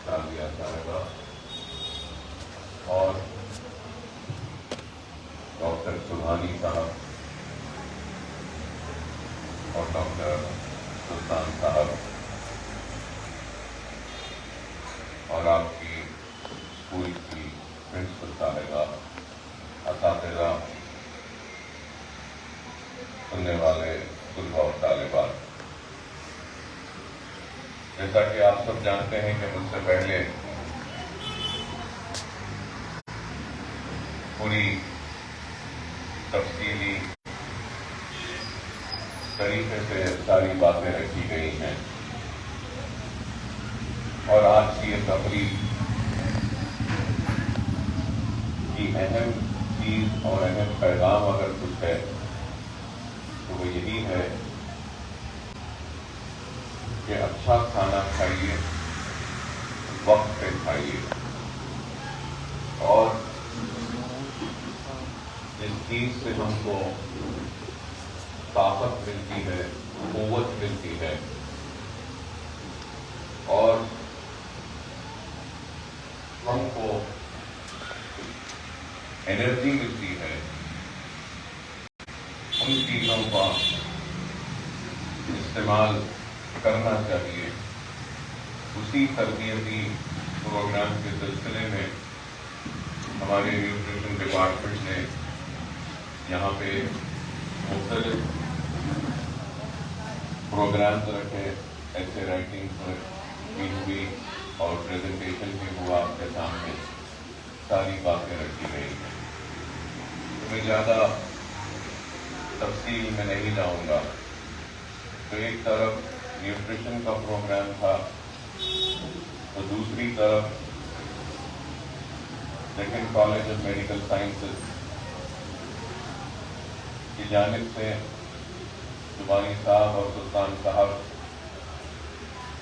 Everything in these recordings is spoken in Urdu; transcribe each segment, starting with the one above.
شادیہ صاحبہ اور ڈاکٹر سبحانی صاحب اور ڈاکٹر سلطان صاحب اور آپ کی اسکول کی پرنسپل صاحبہ، اساتذہ، سننے والے طلباء اور طالبات، جیسا کہ آپ سب جانتے ہیں کہ مجھ سے پہلے پوری تفصیلی طریقے سے ساری باتیں رکھی گئی ہیں، اور آج کی یہ تقریب کی اہم چیز اور اہم پیغام اگر کچھ ہے تو وہ یہی ہے کہ اچھا کھانا کھائیے، وقت پہ کھائیے، اور جس چیز سے ہم کو طاقت ملتی ہے، قوت ملتی ہے اور ہم کو انرجی ملتی ہے، ان چیزوں کا استعمال کرنا چاہیے۔ اسی تربیتی پروگرام کے سلسلے میں ہمارے نیوٹریشن ڈپارٹمنٹ نے یہاں پہ مختلف پروگرامز رکھے، ایسے رائٹنگ کی ہوئی اور پریزنٹیشن بھی ہوا، آپ کے سامنے ساری باتیں رکھی گئی ہیں۔ میں زیادہ تفصیل میں نہیں جاؤں گا۔ تو ایک طرف نیوٹریشن کا پروگرام تھا، تو دوسری طرف Deccan college of medical sciences کی جانب سے سبحانی صاحب اور سلطان صاحب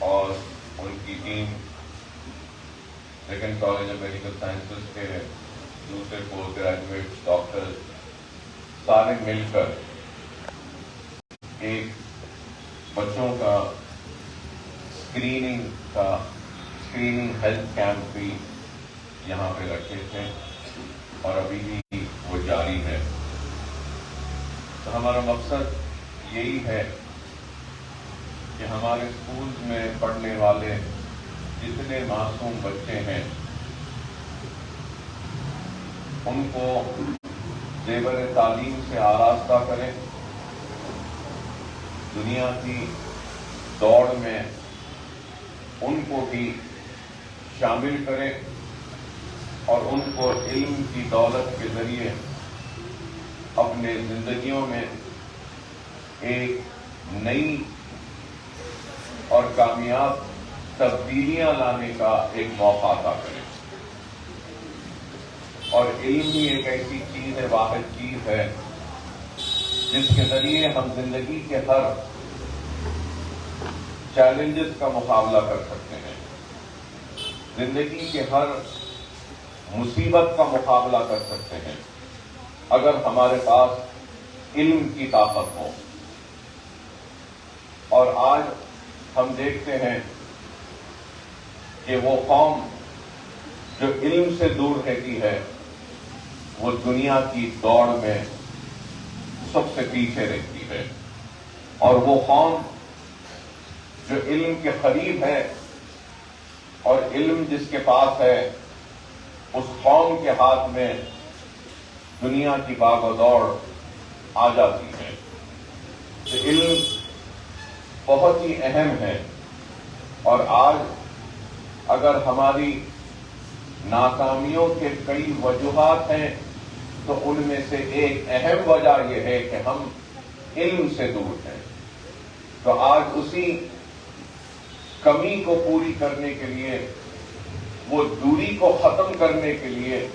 اور ان کی team, Deccan college of medical sciences کے دوسرے پوسٹ گریجویٹ ڈاکٹر، سارے مل کر ایک بچوں کا اسکریننگ ہیلتھ کیمپ بھی یہاں پہ رکھے تھے، اور ابھی بھی وہ جاری ہے۔ تو ہمارا مقصد یہی ہے کہ ہمارے اسکول میں پڑھنے والے جتنے معصوم بچے ہیں ان کو زیور تعلیم سے آراستہ کریں، دنیا کی دوڑ میں ان کو بھی شامل کریں اور ان کو علم کی دولت کے ذریعے اپنے زندگیوں میں ایک نئی اور کامیاب تبدیلیاں لانے کا ایک موقع عطا کریں۔ اور علم ہی ایک ایسی چیز ہے، واحد چیز ہے جس کے ذریعے ہم زندگی کے ہر چیلنجز کا مقابلہ کر سکتے ہیں، زندگی کے ہر مصیبت کا مقابلہ کر سکتے ہیں، اگر ہمارے پاس علم کی طاقت ہو۔ اور آج ہم دیکھتے ہیں کہ وہ قوم جو علم سے دور رہتی ہے وہ دنیا کی دوڑ میں سب سے پیچھے رہتی ہے، اور وہ قوم جو علم کے قریب ہے اور علم جس کے پاس ہے، اس قوم کے ہاتھ میں دنیا کی بھاگ و دوڑ آ جاتی ہے۔ تو علم بہت ہی اہم ہے، اور آج اگر ہماری ناکامیوں کے کئی وجوہات ہیں تو ان میں سے ایک اہم وجہ یہ ہے کہ ہم علم سے دور ہیں۔ تو آج اسی کمی کو پوری کرنے کے لیے، وہ دوری کو ختم کرنے کے لیے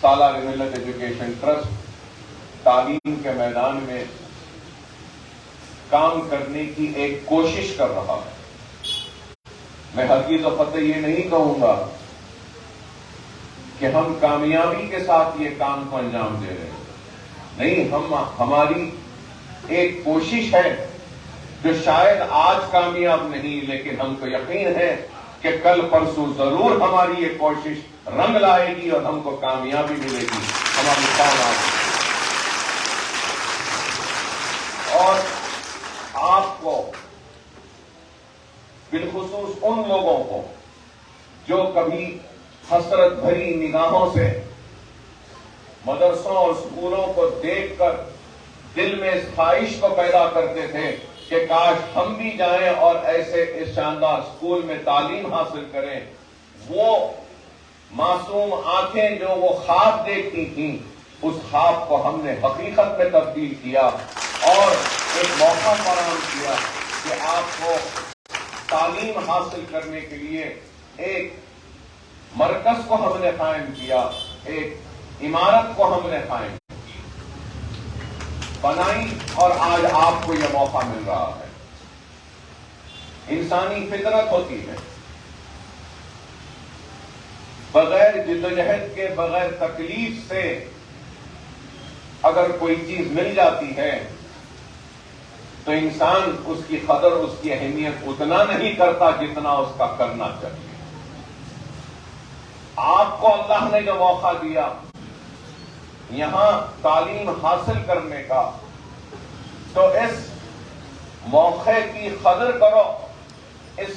سالار ملت ایجوکیشن ٹرسٹ تعلیم کے میدان میں کام کرنے کی ایک کوشش کر رہا ہے۔ میں ہرگز و قطع یہ نہیں کہوں گا کہ ہم کامیابی کے ساتھ یہ کام کو انجام دے رہے ہیں، نہیں، ہماری ایک کوشش ہے جو شاید آج کامیاب نہیں، لیکن ہم کو یقین ہے کہ کہ کل پرسوں ضرور ہماری یہ کوشش رنگ لائے گی اور ہم کو کامیابی ملے گی، ہماری کامیابی۔ اور آپ کو بالخصوص ان لوگوں کو جو کبھی حسرت بھری نگاہوں سے مدرسوں اور اسکولوں کو دیکھ کر دل میں اس خواہش کو پیدا کرتے تھے کہ کاش ہم بھی جائیں اور ایسے اس شاندار اسکول میں تعلیم حاصل کریں، وہ معصوم آنکھیں جو وہ خواب دیکھتی تھیں، اس خواب کو ہم نے حقیقت میں تبدیل کیا اور ایک موقع فراہم کیا کہ آپ کو تعلیم حاصل کرنے کے لیے ایک مرکز کو ہم نے قائم کیا، ایک عمارت کو ہم نے قائم بنائی، اور آج آپ کو یہ موقع مل رہا ہے۔ انسانی فطرت ہوتی ہے، بغیر جدوجہد کے، بغیر تکلیف سے اگر کوئی چیز مل جاتی ہے تو انسان اس کی قدر، اس کی اہمیت اتنا نہیں کرتا جتنا اس کا کرنا چاہیے۔ آپ کو اللہ نے جو موقع دیا یہاں تعلیم حاصل کرنے کا، تو اس موقع کی قدر کرو، اس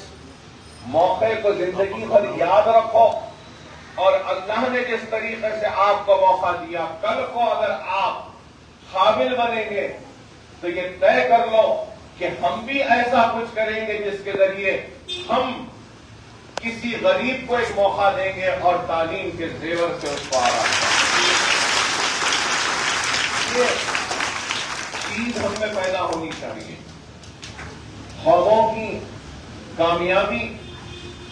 موقع کو زندگی بھر یاد رکھو، اور اللہ نے جس طریقے سے آپ کو موقع دیا، کل کو اگر آپ قابل بنیں گے تو یہ طے کر لو کہ ہم بھی ایسا کچھ کریں گے جس کے ذریعے ہم کسی غریب کو ایک موقع دیں گے اور تعلیم کے زیور سے اس کو آرام دیں گے۔ یہ چیز ہم میں پیدا ہونی چاہیے۔ قوموں کی کامیابی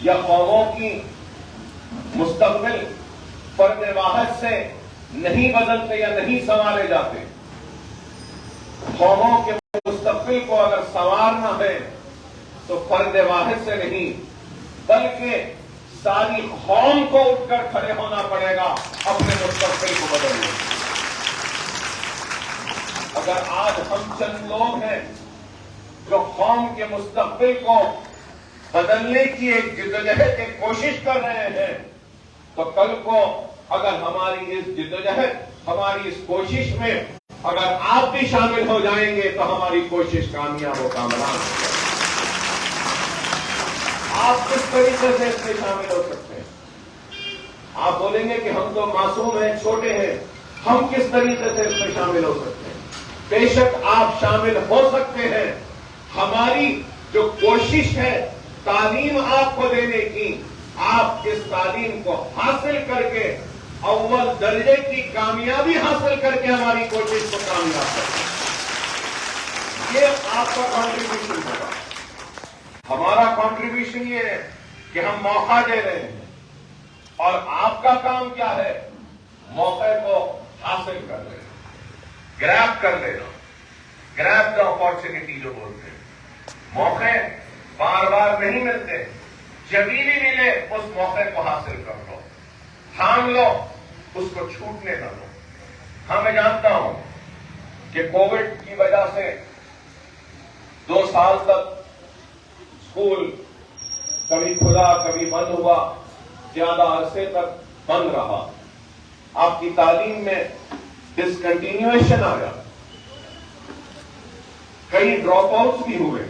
یا قوموں کی مستقبل فرد واحد سے نہیں بدلتے یا نہیں سنوارے جاتے۔ قوموں کے مستقبل کو اگر سنوارنا ہے تو فرد واحد سے نہیں، بلکہ ساری قوم کو اٹھ کر کھڑے ہونا پڑے گا اپنے مستقبل کو بدلنے۔ اگر آج ہم چند لوگ ہیں جو قوم کے مستقبل کو بدلنے کی ایک جدوجہد ایک کوشش کر رہے ہیں، تو کل کو اگر ہماری اس جدوجہد، ہماری اس کوشش میں اگر آپ بھی شامل ہو جائیں گے تو ہماری کوشش کامیاب و کامران ہوگی۔ آپ کس طریقے سے اس میں شامل ہو سکتے ہیں؟ آپ بولیں گے کہ ہم تو معصوم ہیں، چھوٹے ہیں، ہم کس طریقے سے اس میں شامل ہو سکتے ہیں؟ بے شک آپ شامل ہو سکتے ہیں۔ ہماری جو کوشش ہے تعلیم آپ کو دینے کی، آپ اس تعلیم کو حاصل کر کے اول درجے کی کامیابی حاصل کر کے ہماری کوشش کو کامیاب کریں، یہ آپ کا کنٹریبیوشن ہوگا۔ ہمارا کنٹریبیوشن یہ ہے کہ ہم موقع دے رہے ہیں، اور آپ کا کام کیا ہے؟ موقع کو حاصل کر لینا، گریب کر لینا، گریب دا اپارچونٹی جو بولتے ہیں۔ موقع بار بار نہیں ملتے، جبھی بھی ملے اس موقع کو حاصل کر لو، تھام لو، اس کو چھوٹنے نہ دو۔ ہاں میں جانتا ہوں کہ کووڈ کی وجہ سے 2 سال تک اسکول کبھی کھلا کبھی بند ہوا، زیادہ عرصے تک بند رہا، آپ کی تعلیم میں ڈسکنٹینیویشن آیا، کئی ڈراپ آؤٹس بھی ہوئے۔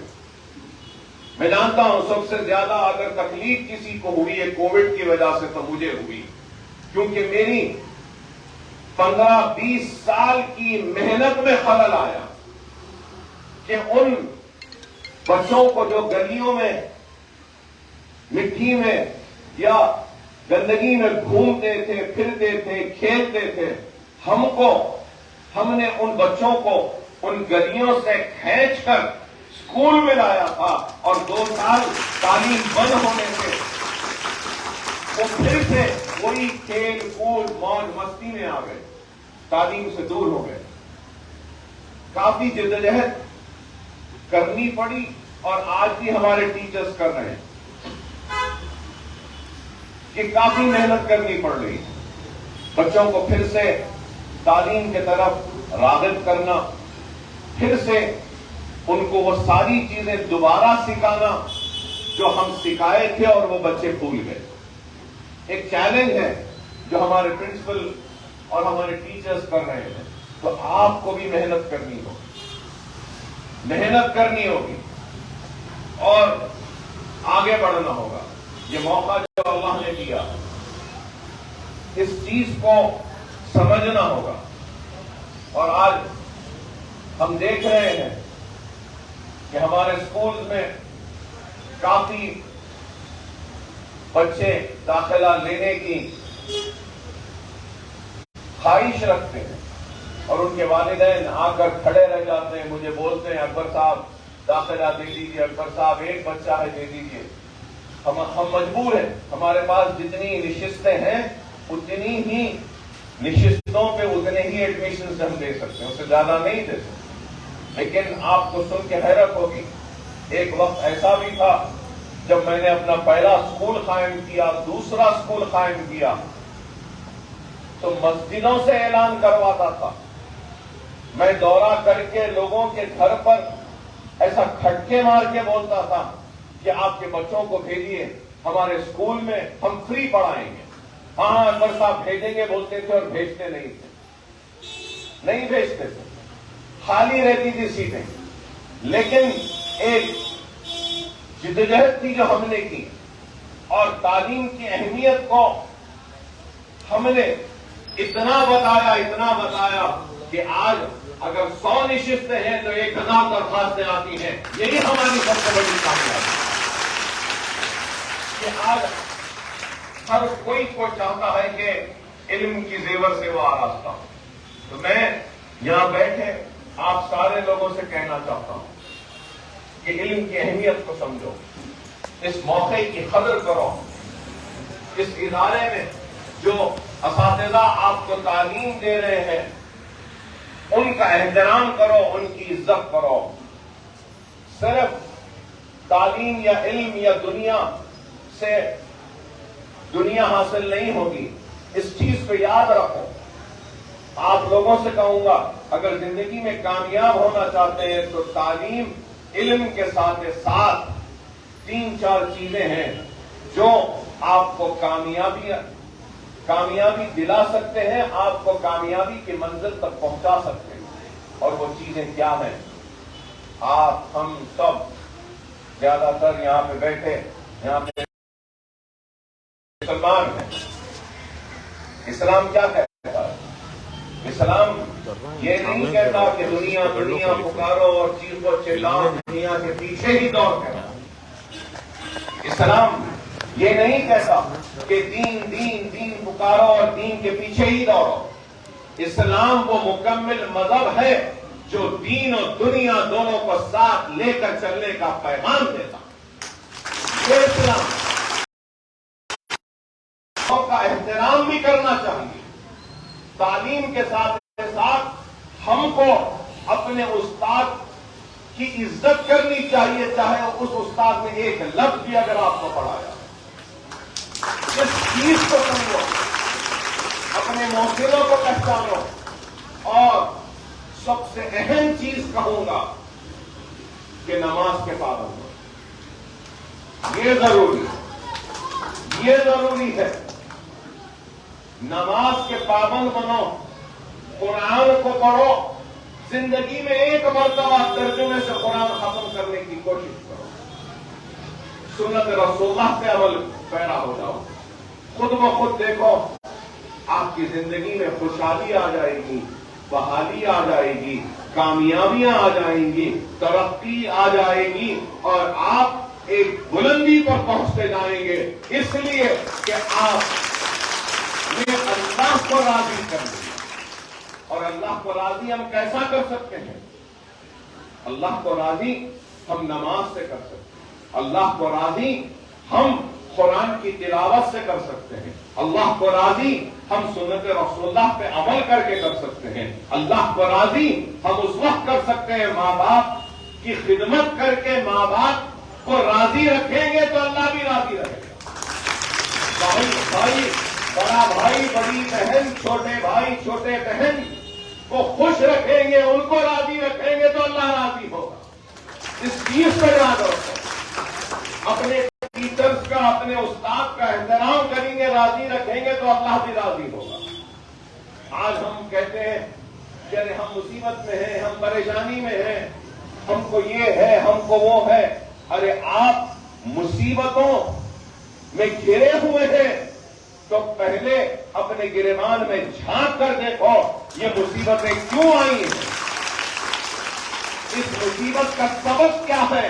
میں جانتا ہوں سب سے زیادہ اگر تکلیف کسی کو ہوئی ہے کووڈ کی وجہ سے تو مجھے ہوئی، کیونکہ میری 15-20 سال کی محنت میں خلل آیا کہ ان بچوں کو جو گلیوں میں مٹی میں یا گندگی میں گھومتے تھے، پھرتے تھے، کھیلتے تھے، ہم نے ان بچوں کو ان گلیوں سے کھینچ کر اسکول میں لایا تھا، اور 2 سال تعلیم بند ہونے سے وہ پھر سے وہی کھیل کود موج مستی میں آ گئے، تعلیم سے دور ہو گئے۔ کافی جدوجہد کرنی پڑی، اور آج بھی ہمارے ٹیچرز کر رہے ہیں کہ کافی محنت کرنی پڑ رہی ہے بچوں کو پھر سے تعلیم کی طرف راغب کرنا، پھر سے ان کو وہ ساری چیزیں دوبارہ سکھانا جو ہم سکھائے تھے اور وہ بچے بھول گئے. ایک چیلنج ہے جو ہمارے پرنسپل اور ہمارے ٹیچرز کر رہے ہیں. تو آپ کو بھی محنت کرنی ہوگی اور آگے بڑھنا ہوگا. یہ موقع جو اللہ نے دیا اس چیز کو سمجھنا ہوگا. اور آج ہم دیکھ رہے ہیں کہ ہمارے اسکول میں کافی بچے داخلہ لینے کی خواہش رکھتے ہیں اور ان کے والدین آ کر کھڑے رہ جاتے ہیں, مجھے بولتے ہیں اکبر صاحب داخلہ دے دیجیے, اکبر صاحب ایک بچہ ہے دے دیجیے. ہم مجبور ہیں, ہمارے پاس جتنی نشستیں ہیں اتنی ہی نشستوں پہ اتنے ہی ایڈمیشن ہم دے سکتے ہیں, اس سے زیادہ نہیں دے سکتے. لیکن آپ کو سن کے حیرت ہوگی, ایک وقت ایسا بھی تھا جب میں نے اپنا پہلا اسکول قائم کیا, دوسرا اسکول قائم کیا, تو مسجدوں سے اعلان کرواتا تھا. میں دورہ کر کے لوگوں کے گھر پر ایسا کھٹکے مار کے بولتا تھا کہ آپ کے بچوں کو بھیجیے ہمارے اسکول میں, ہم فری پڑھائیں گے. ہاں اکبر صاحب بھیجیں گے بولتے تھے اور بھیجتے نہیں تھے, خالی رہتی تھی سیٹیں. لیکن ایک جدوجہد تھی جو ہم نے کی اور تعلیم کی اہمیت کو ہم نے اتنا بتایا کہ آج اگر 100 نشستیں ہیں تو 1000 درخواستیں آتی ہیں. یہی ہماری سب سے بڑی کامیابی ہے کہ آج ہر کوئی کو چاہتا ہے کہ علم کی زیور سے وہ آراستہ ہو. تو میں یہاں بیٹھے آپ سارے لوگوں سے کہنا چاہتا ہوں کہ علم کی اہمیت کو سمجھو, اس موقع کی قدر کرو. اس ادارے میں جو اساتذہ آپ کو تعلیم دے رہے ہیں ان کا احترام کرو, ان کی عزت کرو. صرف تعلیم یا علم یا دنیا سے دنیا حاصل نہیں ہوگی, اس چیز کو یاد رکھو. آپ لوگوں سے کہوں گا اگر زندگی میں کامیاب ہونا چاہتے ہیں تو تعلیم علم کے ساتھ 3-4 چیزیں ہیں جو آپ کو کامیابی دلا سکتے ہیں, آپ کو کامیابی کی منزل تک پہنچا سکتے ہیں. اور وہ چیزیں کیا ہیں؟ آپ ہم سب زیادہ تر یہاں پہ بیٹھے یہاں پہ مسلمان ہیں. اسلام کیا کہتا ہے؟ اسلام یہ نہیں کہتا کہ دنیا پکارو اور چیز کو چلاؤ, دنیا کے پیچھے ہی دوڑ کرو. اسلام یہ نہیں کہتا کہ دین پکارو اور دین کے پیچھے ہی دوڑو. اسلام وہ مکمل مذہب ہے جو دین اور دنیا دونوں کو ساتھ لے کر چلنے کا پیغام دیتا. یہ اسلام کا احترام بھی کرنا چاہیے. تعلیم کے ساتھ ہم کو اپنے استاد کی عزت کرنی چاہیے, چاہے اس استاد نے ایک لفظ بھی اگر آپ کو پڑھایا. اس چیز کو سمجھو, اپنے موسیقوں کو پہچانو. اور سب سے اہم چیز کہوں گا کہ نماز کے پابند ہو. یہ ضروری ہے. نماز کے پابند بنو, قرآن کو پڑھو, زندگی میں ایک مرتبہ ترجمے سے قرآن ختم کرنے کی کوشش کرو. سنت رسول اللہ پہ عمل پیرا ہو جاؤ. خود بخود دیکھو آپ کی زندگی میں خوشحالی آ جائے گی, بحالی آ جائے گی, کامیابیاں آ جائیں گی, ترقی آ جائے گی اور آپ ایک بلندی پر پہنچتے جائیں گے. اس لیے کہ آپ نے اللہ کو راضی کر دیا. اور اللہ کو راضی ہم کیسا کر سکتے ہیں؟ اللہ کو راضی ہم نماز سے کر سکتے ہیں. اللہ کو راضی ہم قرآن کی تلاوت سے کر سکتے ہیں. اللہ کو راضی ہم سنت رسول اللہ پہ عمل کر کے کر سکتے ہیں. اللہ کو راضی ہم اس وقت کر سکتے ہیں ماں باپ کی خدمت کر کے. ماں باپ کو راضی رکھیں گے تو اللہ بھی راضی رہے گا. بھائی بڑا بھائی, بڑی بہن, چھوٹے بھائی, چھوٹے بہن کو خوش رکھیں گے, ان کو راضی رکھیں گے تو اللہ راضی ہوگا. اس چیز کو یاد رکھو. اپنے ٹیچرز کا، اپنے استاد کا احترام کریں گے، راضی رکھیں گے تو اللہ بھی راضی ہوگا۔ آج ہم کہتے ہیں کہ ارے ہم مصیبت میں ہیں، ہم پریشانی میں ہیں، ہم کو یہ ہے، ہم کو وہ ہے۔ ارے آپ مصیبتوں میں گھرے ہوئے ہیں تو پہلے اپنے گریبان میں جھانک کر دیکھو یہ مصیبتیں کیوں آئی ہیں، اس مصیبت کا سبب کیا ہے۔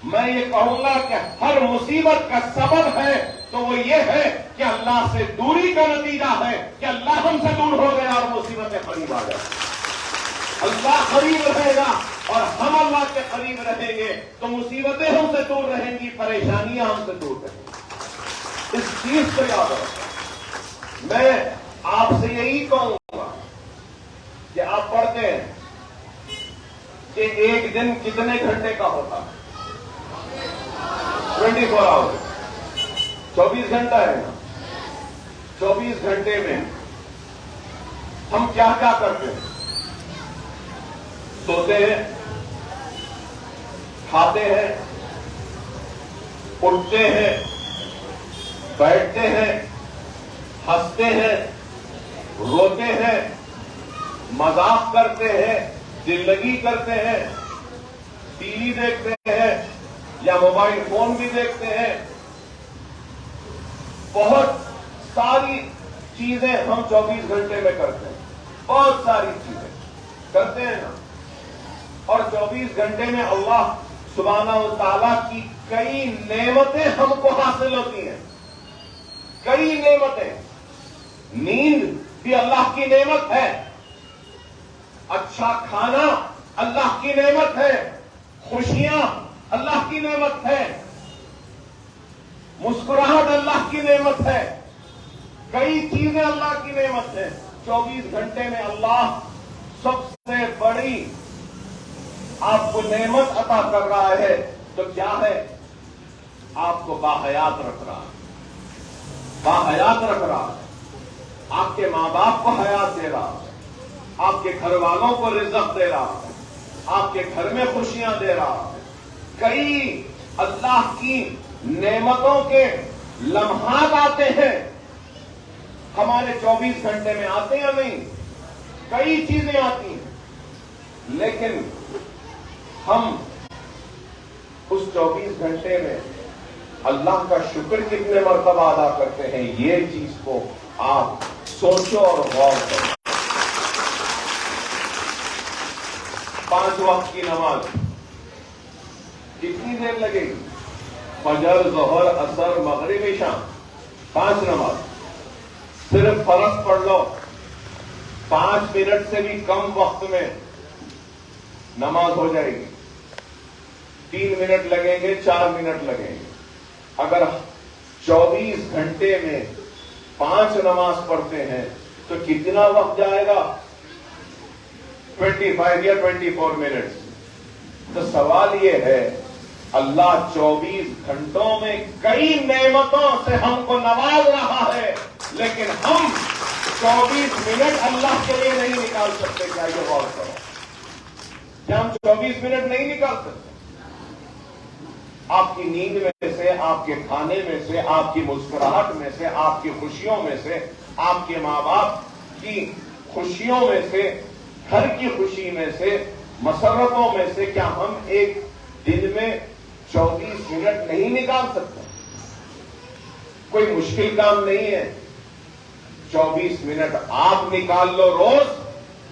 میں یہ کہوں گا کہ ہر مصیبت کا سبب ہے تو وہ یہ ہے کہ اللہ سے دوری کا نتیجہ ہے کہ اللہ ہم سے دور ہو گیا اور مصیبتیں قریب آ گئی۔ اللہ قریب رہے گا اور ہم اللہ کے قریب رہیں گے تو مصیبتیں ہم سے دور رہیں گی، پریشانیاں ہم سے دور رہیں گی۔ اس چیز کو یاد رکھیں۔ میں آپ سے یہی کہوں گا کہ آپ پڑھتے ہیں کہ ایک دن کتنے گھنٹے کا ہوتا ہے؟ 24 آور، 24 گھنٹہ ہے نا۔ 24 گھنٹے میں ہم کیا کیا کرتے ہیں؟ سوتے ہیں، کھاتے ہیں، اٹھتے ہیں، بیٹھتے ہیں، ہنستے ہیں، روتے ہیں، مذاق کرتے ہیں، دل لگی کرتے ہیں، ٹی وی دیکھتے ہیں یا موبائل فون بھی دیکھتے ہیں۔ بہت ساری چیزیں ہم 24 گھنٹے میں کرتے ہیں، بہت ساری چیزیں کرتے ہیں نا۔ اور 24 گھنٹے میں اللہ سبحانہ و تعالیٰ کی کئی نعمتیں ہم کو حاصل ہوتی ہیں، کئی نعمتیں۔ نیند بھی اللہ کی نعمت ہے، اچھا کھانا اللہ کی نعمت ہے، خوشیاں اللہ کی نعمت ہے، مسکراہٹ اللہ کی نعمت ہے، کئی چیزیں اللہ کی نعمت ہے۔ 24 گھنٹے میں اللہ سب سے بڑی آپ کو نعمت عطا کر رہا ہے تو کیا ہے؟ آپ کو باحیات رکھ رہا ہے، باحیات رکھ رہا ہے، آپ کے ماں باپ کو حیات دے رہا ہے، آپ کے گھر والوں کو رزق دے رہا ہے، آپ کے گھر میں خوشیاں دے رہا ہے۔ کئی اللہ کی نعمتوں کے لمحات آتے ہیں، ہمارے 24 گھنٹے میں آتے یا نہیں؟ کئی چیزیں آتی ہیں، لیکن ہم اس 24 گھنٹے میں اللہ کا شکر کتنے مرتبہ ادا کرتے ہیں، یہ چیز کو آپ سوچو اور غور کرو۔ 5 وقت کی نماز کتنی دیر لگے گی؟ فجر، ظہر، عصر، مغرب، عشاء، 5 نماز۔ صرف فرض پڑھ لو، 5 منٹ سے بھی کم وقت میں نماز ہو جائے گی۔ 3 منٹ لگیں گے، 4 منٹ لگیں گے۔ اگر 24 گھنٹے میں 5 نماز پڑھتے ہیں تو کتنا وقت جائے گا؟ 25 یا 24 منٹ۔ تو سوال یہ ہے، اللہ 24 گھنٹوں میں کئی نعمتوں سے ہم کو نواز رہا ہے، لیکن ہم 24 منٹ اللہ کے لیے نہیں نکال سکتے۔ کیا یہ غور کرو؟ کیا ہم 24 منٹ نہیں نکال سکتے؟ آپ کی نیند میں سے، آپ کے کھانے میں سے، آپ کی مسکراہٹ میں سے، آپ کی خوشیوں میں سے، آپ کے ماں باپ کی خوشیوں میں سے، گھر کی خوشی میں سے، مسرتوں میں سے، کیا ہم ایک دن میں 24 منٹ نہیں نکال سکتے؟ کوئی مشکل کام نہیں ہے۔ 24 منٹ آپ نکال لو روز،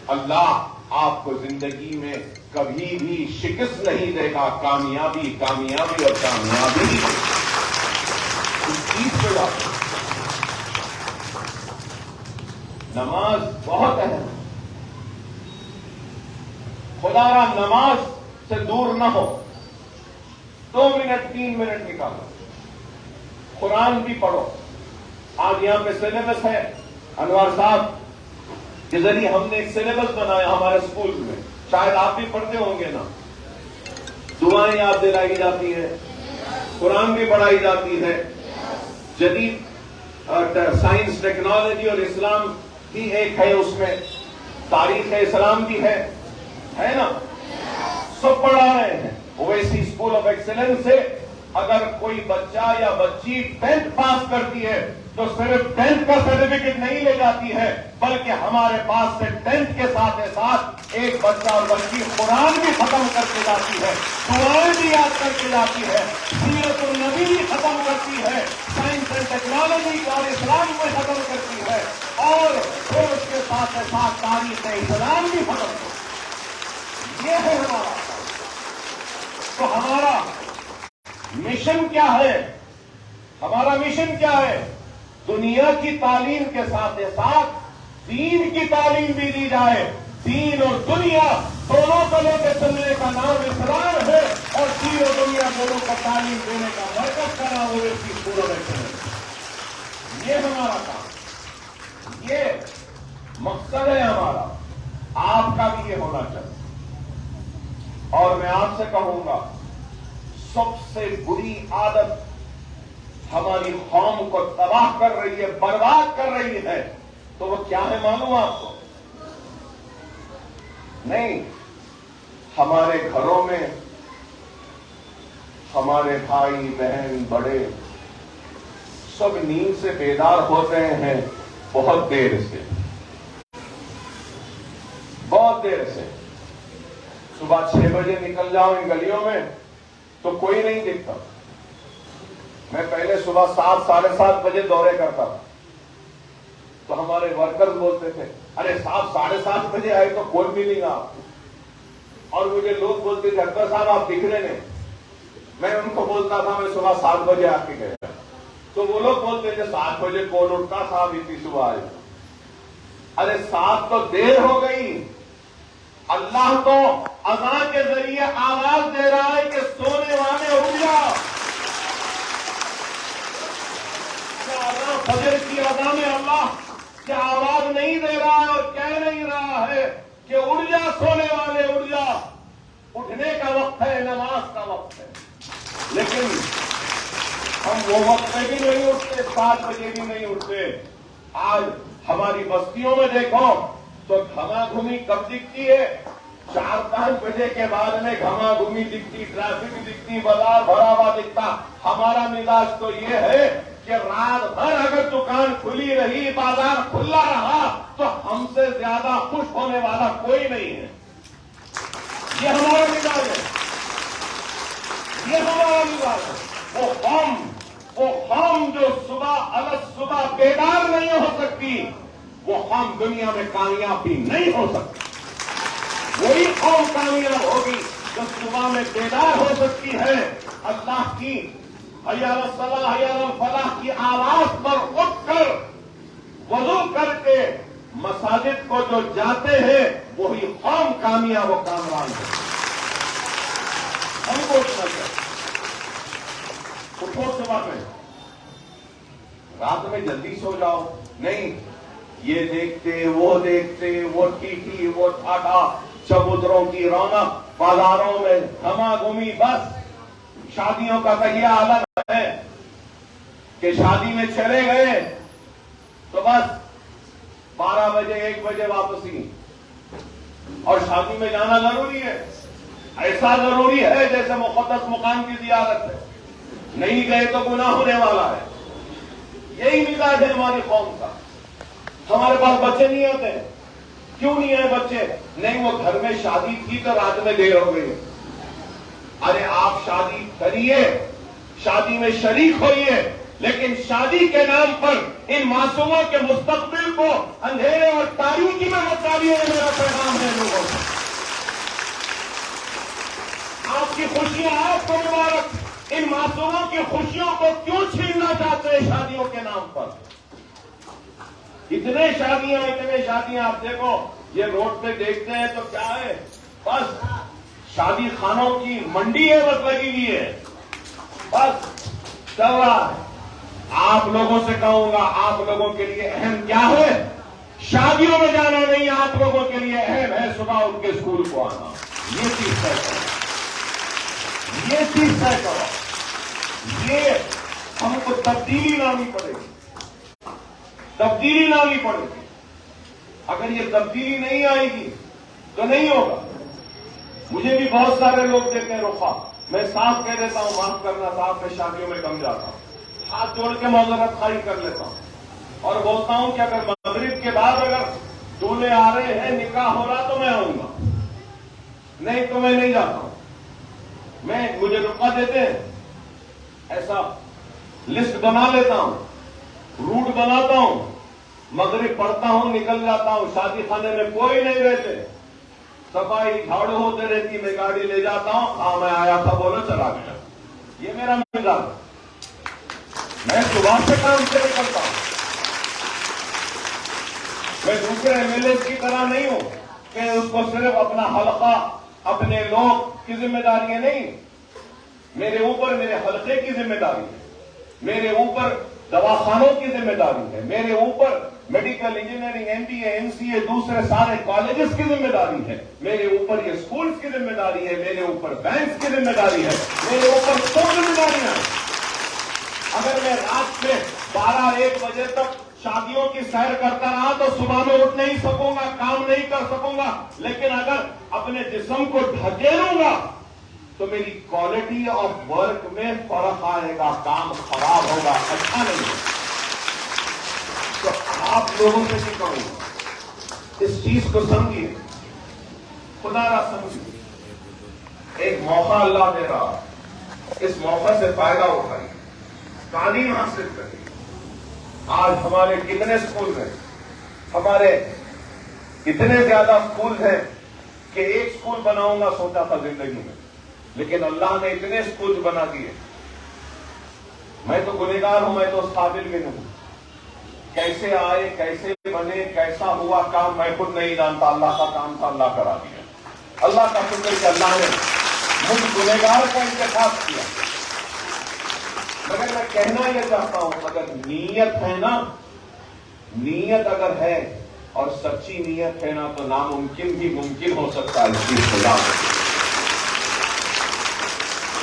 اللہ آپ کو زندگی میں کبھی بھی شکست نہیں دے گا، کامیابی کامیابی اور کامیابی۔ اس چیز پہ بات، نماز بہت اہم ہے۔ خدا را نماز سے دور نہ ہو، 2 منٹ 3 منٹ نکالو، قرآن بھی پڑھو۔ آج یہاں پہ سلیبس ہے، انوار صاحب کے ذریعے ہم نے ایک سلیبس بنایا ہمارے اسکول میں، شاید آپ بھی پڑھتے ہوں گے نا۔ دعائیں یاد دلائی جاتی ہیں، قرآن بھی پڑھائی جاتی ہے، جدید سائنس، ٹیکنالوجی اور اسلام بھی ایک ہے، اس میں تاریخ اسلام بھی ہے نا، سب پڑھا رہے ہیں۔ اویسی اسکول آف ایکسلنس سے اگر کوئی بچہ یا بچی 10th پاس کرتی ہے تو صرف 10th کا سرٹیفکیٹ نہیں لے جاتی ہے، بلکہ ہمارے پاس سے 10th کے ساتھ ساتھ ایک بچہ اور بچی قرآن بھی ختم کر کے جاتی ہے، قرآن بھی یاد کر کے جاتی ہے، سیرت النبی بھی ختم کرتی ہے، سائنس اینڈ ٹیکنالوجی اور اسلام کو ختم کرتی ہے، اور پھر اس کے ساتھ ساتھ تاریخ اسلام بھی ختم کرتی ہے۔ یہ ہے ہمارا۔ تو ہمارا مشن کیا ہے؟ ہمارا مشن کیا ہے؟ دنیا کی تعلیم کے ساتھ ساتھ دین کی تعلیم بھی دی جائے۔ دین اور دنیا دونوں کو لے کے چلنے کا نام اسلام ہے، اور دین اور دنیا دونوں کو تعلیم دینے کا مرکز کا نام ہے اس کی پورا ہے۔ یہ ہمارا کام، یہ مقصد ہے ہمارا، آپ کا بھی یہ ہونا چاہیے۔ اور میں آپ سے کہوں گا، سب سے بری عادت ہماری قوم کو تباہ کر رہی ہے، برباد کر رہی ہے، تو وہ کیا ہے معلوم آپ کو؟ نہیں، ہمارے گھروں میں ہمارے بھائی بہن بڑے سب نیند سے بیدار ہوتے ہیں بہت دیر سے، بہت دیر سے۔ صبح 6 بجے نکل جاؤ ان گلیوں میں تو کوئی نہیں دکھتا۔ میں پہلے صبح 7 ساڑھے 7 بجے دورے کرتا تھا تو ہمارے ورکرز بولتے تھے، ارے 7 ساڑھے 7 بجے آئے تو کوئی ملے گا آپ کو، اور مجھے لوگ بولتے تھے اکبر صاحب آپ دکھ رہے نہیں۔ میں ان کو بولتا تھا میں صبح 7 بجے آ کے گیا، تو وہ لوگ بولتے تھے 7 بجے کون اٹھتا صاحب اتنی صبح آئے۔ ارے 7 تو دیر ہو گئی، اللہ تو اذان کے ذریعے آواز دے رہا ہے کہ سونے والے اٹھ جاؤ۔ فجر کی اذان میں اللہ کیا آواز نہیں دے رہا ہے اور کہہ نہیں رہا ہے کہ اٹھ جا سونے والے اٹھ جا، اٹھنے کا وقت ہے، نماز کا وقت ہے۔ لیکن ہم وہ وقت میں بھی نہیں اٹھتے، 7 بجے بھی نہیں اٹھتے۔ آج ہماری بستیوں میں دیکھو تو گھما گھمی کب دکھتی ہے؟ 4-5 بجے کے بعد میں گھما گھمی دکھتی، ٹریفک دکھتی، بازار بھرا ہوا دکھتا۔ ہمارا مزاج تو یہ ہے کہ رات بھر اگر دکان کھلی رہی، بازار کھلا رہا تو ہم سے زیادہ خوش ہونے والا کوئی نہیں ہے۔ یہ ہمارا مزاج ہے، یہ ہمارا مزاج ہے۔ وہ قوم جو صبح بیدار نہیں ہو سکتی، وہ قوم دنیا میں کامیاب بھی نہیں ہو سکتی۔ وہی قوم کامیاب ہوگی جو صبح میں بیدار ہو سکتی ہے، اللہ کی حی علی الصلاۃ حی علی الفلاح کی آواز پر اٹھ کر وضو کر کے مساجد کو جو جاتے ہیں، وہی قوم کامیاب و کامران ہے۔ ہم کو اٹھنا چاہیے، اٹھو صبح میں، رات میں جلدی سو جاؤ نہیں، یہ دیکھتے وہ ٹیٹی وہ ٹھاٹا، چبوتروں کی رونق، بازاروں میں گھما گھومی، بس شادیوں کا تو یہ عالم ہے کہ شادی میں چلے گئے تو بس 12 بجے 1 بجے واپسی، اور شادی میں جانا ضروری ہے، ایسا ضروری ہے جیسے مقدس مقام کی زیارت ہے، نہیں گئے تو گناہ ہونے والا ہے۔ یہی مزاج ہے ہماری قوم کا۔ ہمارے پاس بچے نہیں آتے، کیوں نہیں آئے بچے؟ نہیں، وہ گھر میں شادی تھی تو رات میں دیر ہو گئی۔ ارے آپ شادی کریے، شادی میں شریک ہوئیے، لیکن شادی کے نام پر ان معصوموں کے مستقبل کو اندھیرے اور تاریکی میں مت ڈالیے، میرا پیغام ہے لوگوں کو۔ آپ کی خوشیاں آپ کو مبارک، ان معصوموں کی خوشیوں کو کیوں چھیننا چاہتے ہیں شادیوں کے نام پر؟ اتنے شادیاں آپ دیکھو، یہ روڈ پہ دیکھتے ہیں تو کیا ہے، بس شادی خانوں کی منڈی ہے، بس لگی ہوئی ہے، بس چل رہا ہے۔ آپ لوگوں سے کہوں گا، آپ لوگوں کے لیے اہم کیا ہے؟ شادیوں میں جانا نہیں، آپ لوگوں کے لیے اہم ہے صبح اٹھ کے اسکول کو آنا۔ یہ چیز طے کرو، یہ چیز طے کرو، یہ ہم کو تبدیلی لانی پڑے گی، تبدیلی لانی پڑے گی۔ اگر یہ تبدیلی نہیں آئے گی تو نہیں ہوگا۔ مجھے بھی بہت سارے لوگ دیتے ہیں رخا، میں صاف کہہ دیتا ہوں معاف کرنا صاحب، میں شادیوں میں کم جاتا ہوں، ہاتھ جوڑ کے معذرت خواہی کر لیتا ہوں اور بولتا ہوں کہ اگر مغرب کے بعد اگر دولہے آ رہے ہیں، نکاح ہو رہا تو میں آؤں گا، نہیں تو میں نہیں جاتا ہوں. مجھے رکا دیتے ہیں، ایسا لسٹ بنا لیتا ہوں، روٹ بناتا ہوں، مغرب پڑھتا ہوں، نکل جاتا ہوں. شادی خانے میں کوئی نہیں رہتے، صفائی جھاڑو ہوتے رہتی، میں گاڑی لے جاتا ہوں، ہاں میں آیا تھا بولو چلا گیا. یہ میرا مزاج ہے. میں صبح سے کام سے نکلتا ہوں. میں دوسرے ایم ایل اے کی طرح نہیں ہوں کہ اس کو صرف اپنا حلقہ، اپنے لوگ کی ذمہ داری نہیں. میرے اوپر میرے حلقے کی ذمہ داری ہے، میرے اوپر دواخانوں کی ذمہ داری ہے، میرے اوپر میڈیکل انجینئرنگ، MBA MCA دوسرے سارے کالجز کی ذمہ داری ہے، میرے اوپر یہ اسکولز کی ذمہ داری ہے، میرے اوپر بینکس کی ذمہ داری ہے، میرے اوپر سب ذمہ داریاں ہیں. اگر میں رات میں 12-1 بجے تک شادیوں کی سیر کرتا رہا تو صبح میں اٹھ نہیں سکوں گا، کام نہیں کر سکوں گا. لیکن اگر اپنے جسم کو ڈھکیلوں گا تو میری کوالٹی آف ورک میں فرق آئے گا، کام خراب ہوگا، اچھا نہیں ہوگا. تو آپ لوگوں سے بھی کہوں گا اس چیز کو سمجھیے، خدا را سمجھیے. ایک موقع اللہ دے رہا، اس موقع سے فائدہ اٹھائیے، تعلیم حاصل کریے. آج ہمارے کتنے اسکول ہیں، ہمارے اتنے زیادہ اسکول ہیں کہ ایک اسکول بناؤں گا سوچا تھا زندگی میں، لیکن اللہ نے اتنے اسکول بنا دیے. میں تو گنہگار ہوں، میں تو اس قابل بھی نہیں. کیسے آئے، کیسے بنے، کیسا ہوا کام میں خود نہیں جانتا. اللہ کا کام تھا، اللہ کرا دیا. اللہ کا شکر کہ اللہ نے مجھ گنہگار کا انتخاب کیا. مگر میں کہنا یہ چاہتا ہوں، اگر نیت ہے نا، نیت اگر ہے اور سچی نیت ہے نا تو ناممکن بھی ممکن ہو سکتا ہے. اس چیز کو یاد رکھیں.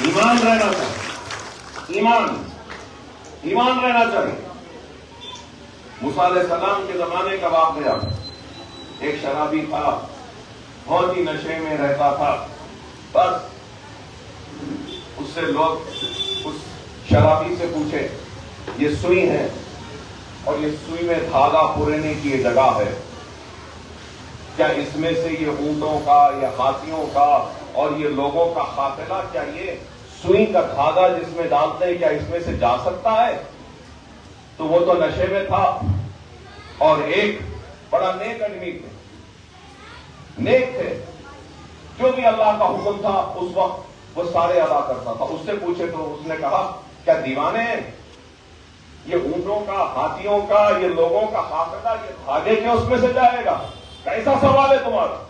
ایمان رہنا چاہیے، ایمان رہنا چاہیے. موسیٰ علیہ السلام کے زمانے کا واقعہ، ایک شرابی تھا، بہت ہی نشے میں رہتا تھا. بس اس سے لوگ اس شرابی سے پوچھے، یہ سوئی ہے اور یہ سوئی میں دھاگا پورنے کی یہ جگہ ہے، کیا اس میں سے یہ اونٹوں کا یا ہاتھیوں کا اور یہ لوگوں کا قافلہ، کیا یہ سوئی کا دھاگا جس میں ڈالتے ہیں کیا اس میں سے جا سکتا ہے؟ تو وہ تو نشے میں تھا اور ایک بڑا نیک آدمی تھے، نیک تھے، جو بھی اللہ کا حکم تھا اس وقت وہ سارے ادا کرتا تھا. اس سے پوچھے تو اس نے کہا، کیا دیوانے ہیں؟ یہ اونٹوں کا، ہاتھیوں کا، یہ لوگوں کا قافلہ، یہ دھاگے کے اس میں سے جائے گا؟ کیسا سوال ہے تمہارا؟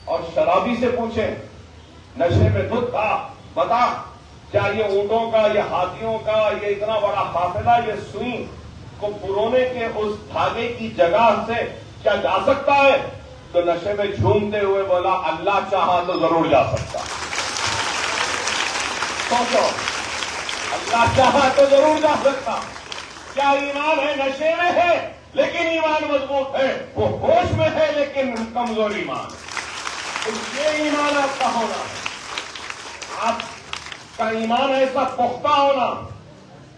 اور شرابی سے پوچھیں، نشے میں دھت تھا، بتا کیا یہ اونٹوں کا، یہ ہاتھیوں کا، یہ اتنا بڑا قافلہ یہ سوئی کو پرونے کے اس دھاگے کی جگہ سے کیا جا سکتا ہے؟ تو نشے میں جھومتے ہوئے بولا، اللہ چاہا تو ضرور جا سکتا. سوچو، اللہ چاہا تو ضرور جا سکتا. کیا ایمان ہے؟ نشے میں ہے لیکن ایمان مضبوط ہے، وہ ہوش میں ہے لیکن کمزور ایمان. یہ ایمان آپ کا ہونا، آپ کا ایمان ایسا پختہ ہونا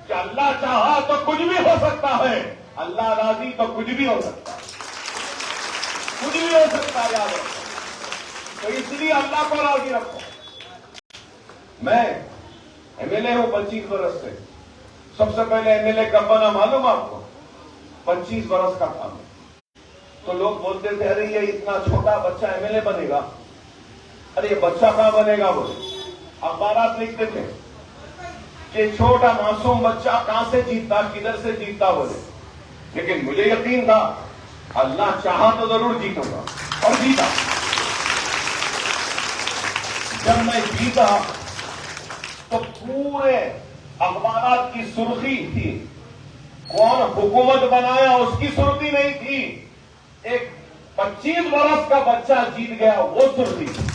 کہ اللہ چاہا تو کچھ بھی ہو سکتا ہے، اللہ راضی تو کچھ بھی ہو سکتا ہے، کچھ بھی ہو سکتا ہے. یاد رکھو. تو اس لیے اللہ کو راضی رکھو. میں MLA ہوں 25 برس سے. سب سے پہلے MLA کب بنا معلوم آپ کو؟ 25 برس کا تھا. تو لوگ بولتے تھے، ارے یہ اتنا چھوٹا بچہ MLA بنے گا، ارے یہ بچہ کہاں بنے گا. بولے اخبارات لکھتے تھے کہ چھوٹا معصوم بچہ کہاں سے جیتتا، کدھر سے جیتتا. بولے لیکن مجھے یقین تھا اللہ چاہا تو ضرور جیتوں گا، اور جیتا. جب میں جیتا تو پورے اخبارات کی سرخی تھی، کون حکومت بنایا اس کی سرخی نہیں تھی، ایک 25 برس کا بچہ جیت گیا وہ سرخی تھی.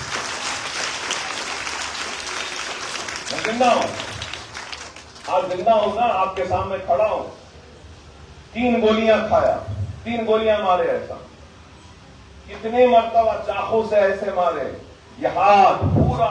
میں زندہ ہوں، آج زندہ ہوں نا، آپ کے سامنے کھڑا ہوں. 3 گولیاں کھایا، 3 گولیاں مارے. ایسا کتنے مرتبہ چاقو سے ایسے مارے، یہ ہاتھ پورا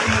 3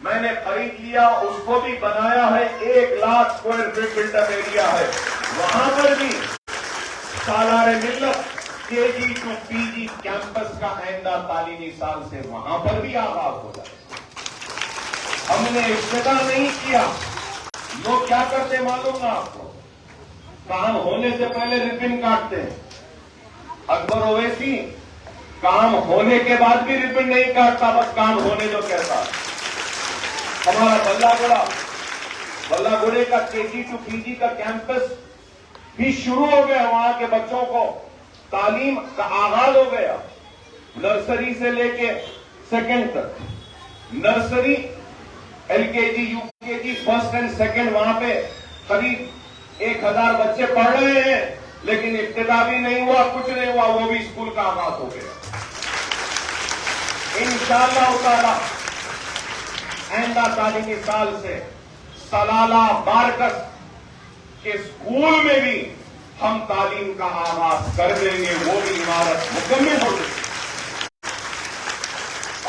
میں نے خرید لیا، اس کو بھی بنایا ہے، 1,00,000 square feet built up area ہے، وہاں پر بھی سالار ملت KG to PG کیمپس کا آئندہ تعلیمی سال سے وہاں پر بھی آغاز ہو جائے۔ ہم نے ابتدا نہیں کیا، لوگ کیا کرتے معلوم نا آپ کو، کام ہونے سے پہلے ربن کاٹتے ہیں۔ اکبر اویسی کام ہونے کے بعد بھی ربن نہیں کاٹتا، بس کام ہونے جو کہتا۔ ہمارا بلہ گڑے کا KG to PG کا کیمپس بھی شروع ہو گیا، وہاں کے بچوں کو تعلیم کا آغاز ہو گیا، نرسری سے لے کے سیکنڈ تک، nursery LKG UKG first and second, وہاں پہ قریب 1,000 بچے پڑھ رہے ہیں، لیکن ابتدا بھی نہیں ہوا، کچھ نہیں ہوا، وہ بھی اسکول کا آغاز ہو گیا۔ انشاءاللہ تعالی آئندہ تعلیمی سال سے سلالہ بارکس کے اسکول میں بھی ہم تعلیم کا آغاز کر دیں گے، وہ بھی عمارت مکمل ہو جائے گی۔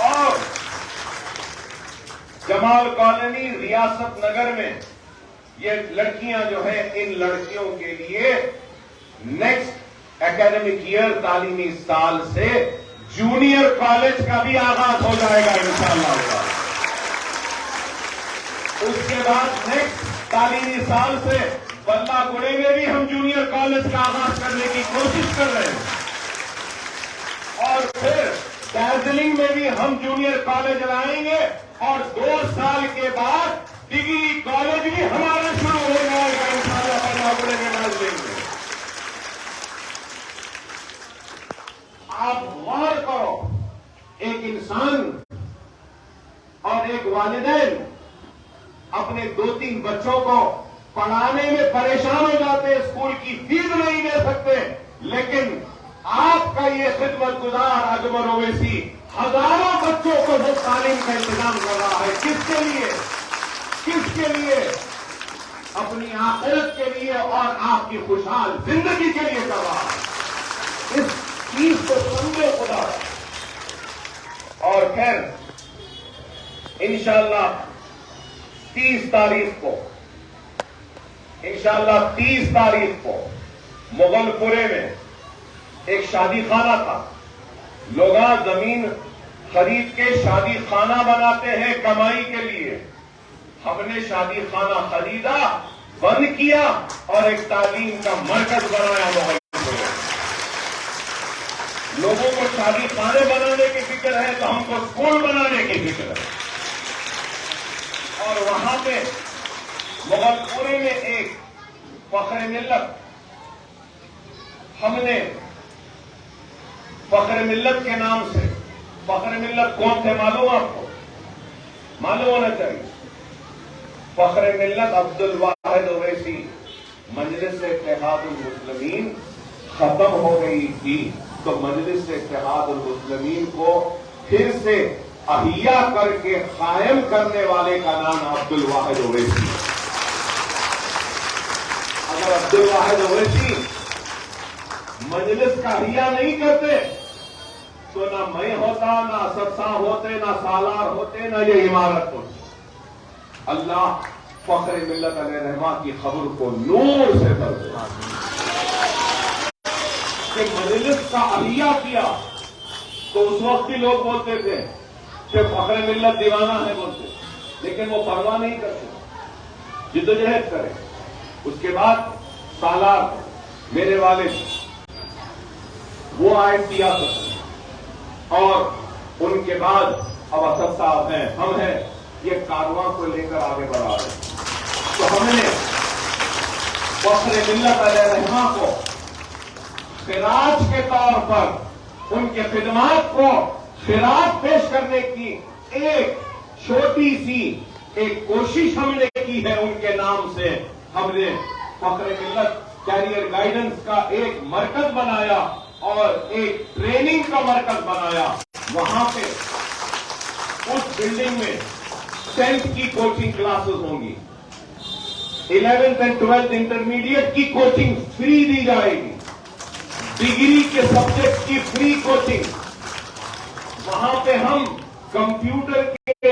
اور جمال کالونی ریاست نگر میں یہ لڑکیاں جو ہیں، ان لڑکیوں کے لیے نیکسٹ اکیڈمک ایئر تعلیمی سال سے جونیئر کالج کا بھی آغاز ہو جائے گا انشاءاللہ۔ اس کے بعد نیکسٹ تعلیمی سال سے بلہ گڑے میں بھی ہم جونیئر کالج کا آغاز کرنے کی کوشش کر رہے ہیں، اور پھر دارجلنگ میں بھی ہم جونیئر کالج لائیں گے، اور 2 سال کے بعد ڈگری کالج بھی ہمارا شروع ہو جائے گا انشاءاللہ بلہ گڑے میں دارجلنگ میں۔ آپ غور کرو، ایک انسان اور ایک والدین اپنے 2-3 بچوں کو پڑھانے میں پریشان ہو جاتے ہیں، اسکول کی فیس نہیں دے سکتے، لیکن آپ کا یہ خدمت گزار اکبر اویسی ہزاروں بچوں کو وہ تعلیم کا انتظام کر رہا ہے۔ کس کے لیے؟ کس کے لیے؟ اپنی آخرت کے لیے اور آپ کی خوشحال زندگی کے لیے کر رہا ہے۔ اس چیز کو سمجھے خدا۔ اور خیر انشاءاللہ 30 تاریخ کو مغل پورے میں ایک شادی خانہ تھا، لوگ زمین خرید کے شادی خانہ بناتے ہیں کمائی کے لیے۔ ہم نے شادی خانہ خریدا، بند کیا، اور ایک تعلیم کا مرکز بنایا مغل پورے۔ لوگوں کو شادی خانے بنانے کی فکر ہے تو ہم کو اسکول بنانے کی فکر ہے، اور وہاں پہ مغل پورے میں ایک فخر ملت، ہم نے فخر ملت کے نام سے، فخر ملت کون تھے معلوم آپ کو؟ معلوم ہونا چاہیے۔ فخر ملت عبدالواحد اویسی، مجلس اتحاد المسلمین ختم ہو گئی تھی تو مجلس اتحاد المسلمین کو پھر سے احیا کر کے قائم کرنے والے کا نام عبدالواحد اویسی۔ اگر عبدالواحد اویسی مجلس کا احیا نہیں کرتے تو نہ میں ہوتا، نہ اسد صاحب ہوتے، نہ سالار ہوتے، نہ یہ عمارت ہوتی۔ اللہ فخر ملت علیہ رحمہ کی خبر کو نور سے بھر دے کہ مجلس کا احیا کیا، تو اس وقت ہی لوگ بولتے تھے کہ فخر ملت دیوانہ ہے بولتے، لیکن وہ پرواہ نہیں کرتے، جدوجہد کرے۔ اس کے بعد سالار میرے والد وہ آئے سیاست، اور ان کے بعد اب اسد صاحب ہیں، ہم ہیں، یہ کارواں کو لے کر آگے بڑھا رہے ہیں۔ تو ہم نے فخر ملت علیہ رحمہ کو خراج کے طور پر ان کے خدمات کو خراج پیش کرنے کی ایک چھوٹی سی ایک کوشش ہم نے کی ہے ان کے نام سے۔ ہم نے فخر ملت کیریئر گائیڈنس کا ایک مرکز بنایا اور ایک ٹریننگ کا مرکز بنایا۔ وہاں پہ اس بلڈنگ میں 10th کی کوچنگ کلاسز ہوں گی، 11th and 12th انٹرمیڈیٹ کی کوچنگ فری دی جائے گی، ڈگری کے سبجیکٹ کی فری کوچنگ۔ وہاں پہ ہم کمپیوٹر کے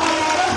IRS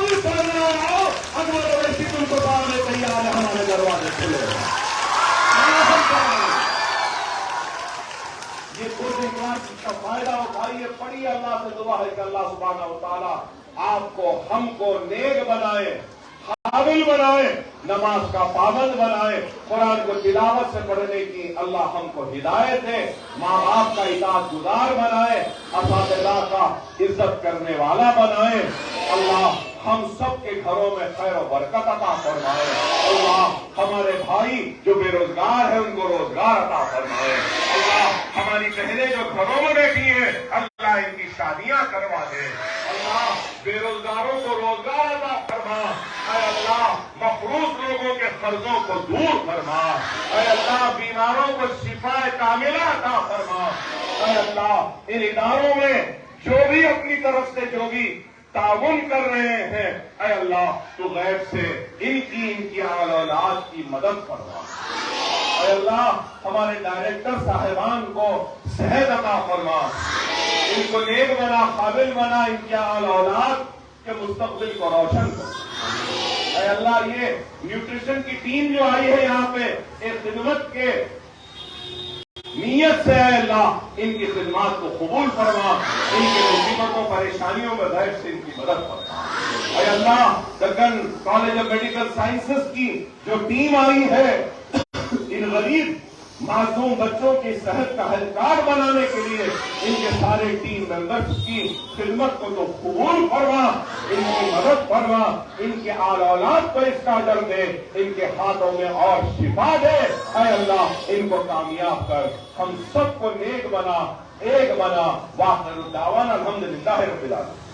بھی پڑھنا آؤ، انور اویسی تم کو پڑھنے تیار ہے، ہمارے دروازے کھلے ہیں۔ یہ اردو کلاس کا فائدہ اٹھائیے، پڑھیے، اللہ سے دعا ہے کہ اللہ سبحانہ و تعالیٰ آپ کو، ہم کو نیک بنائے، قابل بنائے، نماز کا پابند بنائے، قرآن کو تلاوت سے پڑھنے کی اللہ ہم کو ہدایت دے، ماں باپ کا اطاعت گزار بنائے، اساتذہ کا عزت کرنے والا بنائے، اللہ ہم سب کے گھروں میں خیر و برکت عطا فرمائے، اللہ ہمارے بھائی جو بے روزگار ہیں ان کو روزگار عطا فرمائے، اللہ ہماری بہنیں جو گھروں میں بیٹھی ہیں اللہ ان کی شادیاں کروا دے، اللہ بے روزگاروں کو روزگار عطا فرما، اے اللہ مقروض لوگوں کے قرضوں کو دور فرما، اے اللہ بیماروں کو شفا کاملہ عطا فرما، اے اللہ ان اداروں میں جو بھی اپنی طرف سے جو بھی تعاون کر رہے ہیں اے اللہ تو غیب سے ان کی اولاد کی مدد فرما، اے اللہ ہمارے ڈائریکٹر صاحبان کو صحت عطا فرما، ان کو نیک بنا، قابل بنا، ان کی اولاد کے مستقبل کو روشن کر، اے اللہ یہ نیوٹریشن کی ٹیم جو آئی ہے یہاں پہ ایک خدمت کے نیت سے اے اللہ ان کی خدمات کو قبول فرما، ان کے مصیبتوں پریشانیوں میں غیب سے ان کی مدد فرما، اے اللہ Deccan college of medical sciences کی جو ٹیم آئی ہے ان غریب معصوم بچوں کی صحت کا اہلکار بنانے کے لیے ان کے سارے ٹیم ممبرز کی خدمت کو تو قبول فرما، ان کی مدد فرما، ان کے آل اولاد کو اس کا ڈر دے، ان کے ہاتھوں میں اور شفا دے، اے اللہ ان کو کامیاب کر، ہم سب کو نیک بنا، ایک بنا، وآخر دعوانا الحمدللہ رب العالمین۔